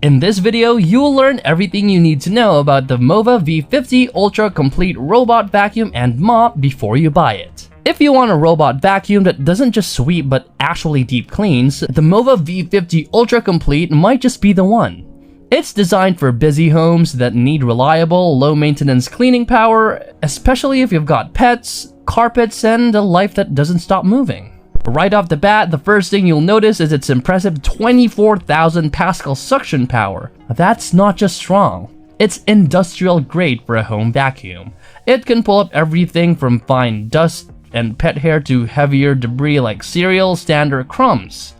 In this video, you'll learn everything you need to know about the Mova V50 Ultra Complete robot vacuum and mop before you buy it. If you want a robot vacuum that doesn't just sweep but actually deep cleans, the Mova V50 Ultra Complete might just be the one. It's designed for busy homes that need reliable, low-maintenance cleaning power, especially if you've got pets, carpets, and a life that doesn't stop moving. Right off the bat, the first thing you'll notice is its impressive 24,000 Pascal suction power. That's not just strong, it's industrial grade for a home vacuum. It can pull up everything from fine dust and pet hair to heavier debris like cereal, sand, or crumbs.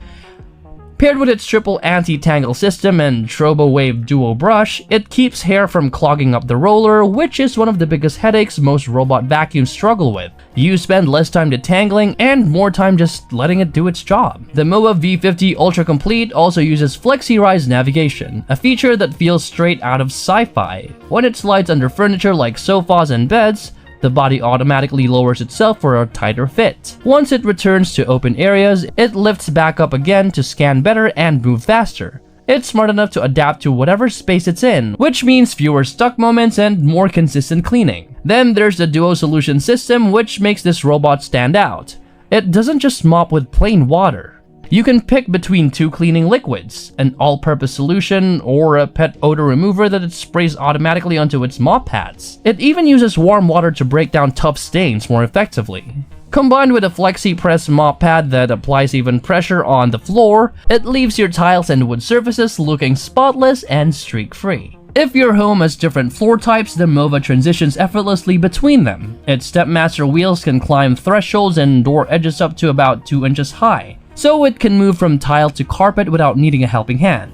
Paired with its triple anti-tangle system and Turbo Wave duo brush, it keeps hair from clogging up the roller, which is one of the biggest headaches most robot vacuums struggle with. You spend less time detangling and more time just letting it do its job. The Mova V50 Ultra Complete also uses FlexiRise navigation, a feature that feels straight out of sci-fi. When it slides under furniture like sofas and beds, the body automatically lowers itself for a tighter fit. Once it returns to open areas, it lifts back up again to scan better and move faster. It's smart enough to adapt to whatever space it's in, which means fewer stuck moments and more consistent cleaning. Then there's the Duo Solution system, which makes this robot stand out. It doesn't just mop with plain water. You can pick between two cleaning liquids, an all-purpose solution or a pet odor remover that it sprays automatically onto its mop pads. It even uses warm water to break down tough stains more effectively. Combined with a Flexi Press mop pad that applies even pressure on the floor, it leaves your tiles and wood surfaces looking spotless and streak-free. If your home has different floor types, the Mova transitions effortlessly between them. Its Stepmaster wheels can climb thresholds and door edges up to about 2 inches high, so it can move from tile to carpet without needing a helping hand.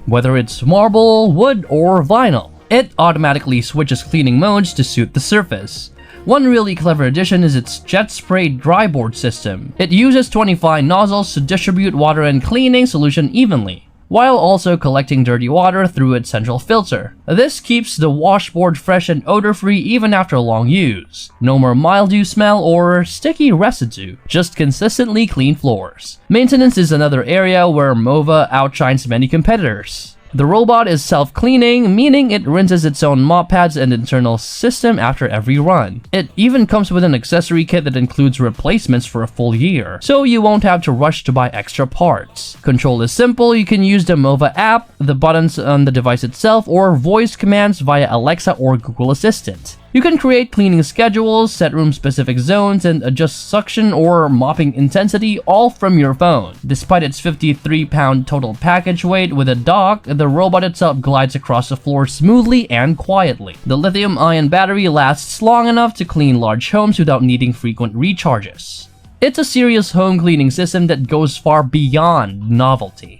Whether it's marble, wood, or vinyl, it automatically switches cleaning modes to suit the surface. One really clever addition is its jet spray dry board system. It uses 25 nozzles to distribute water and cleaning solution evenly, while also collecting dirty water through its central filter. This keeps the washboard fresh and odor-free even after long use. No more mildew smell or sticky residue, just consistently clean floors. Maintenance is another area where Mova outshines many competitors. The robot is self-cleaning, meaning it rinses its own mop pads and internal system after every run. It even comes with an accessory kit that includes replacements for a full year, so you won't have to rush to buy extra parts. Control is simple. You can use the Mova app, the buttons on the device itself, or voice commands via Alexa or Google Assistant. You can create cleaning schedules, set room-specific zones, and adjust suction or mopping intensity all from your phone. Despite its 53-pound total package weight with a dock, the robot itself glides across the floor smoothly and quietly. The lithium-ion battery lasts long enough to clean large homes without needing frequent recharges. It's a serious home cleaning system that goes far beyond novelty.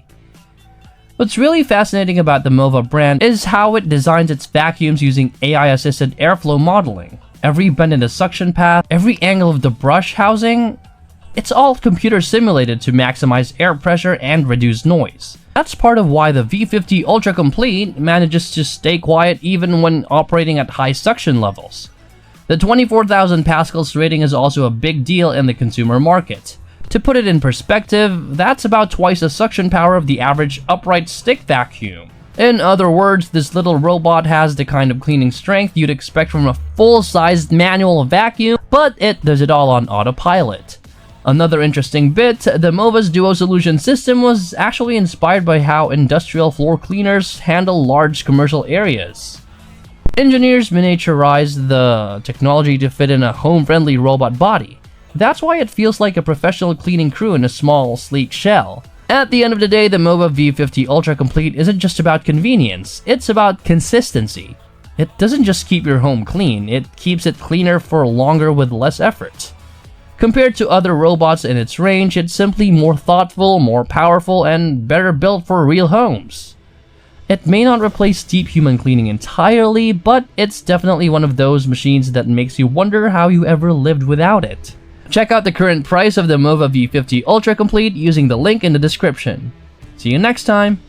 What's really fascinating about the Mova brand is how it designs its vacuums using AI-assisted airflow modeling. Every bend in the suction path, every angle of the brush housing, it's all computer simulated to maximize air pressure and reduce noise. That's part of why the V50 Ultra Complete manages to stay quiet even when operating at high suction levels. The 24,000 Pascals rating is also a big deal in the consumer market. To put it in perspective, that's about twice the suction power of the average upright stick vacuum. In other words, this little robot has the kind of cleaning strength you'd expect from a full-sized manual vacuum, but it does it all on autopilot. Another interesting bit, the Mova's Duo Solution system was actually inspired by how industrial floor cleaners handle large commercial areas. Engineers miniaturized the technology to fit in a home-friendly robot body. That's why it feels like a professional cleaning crew in a small, sleek shell. At the end of the day, the Mova V50 Ultra Complete isn't just about convenience, it's about consistency. It doesn't just keep your home clean, it keeps it cleaner for longer with less effort. Compared to other robots in its range, it's simply more thoughtful, more powerful, and better built for real homes. It may not replace deep human cleaning entirely, but it's definitely one of those machines that makes you wonder how you ever lived without it. Check out the current price of the Mova V50 Ultra Complete using the link in the description. See you next time!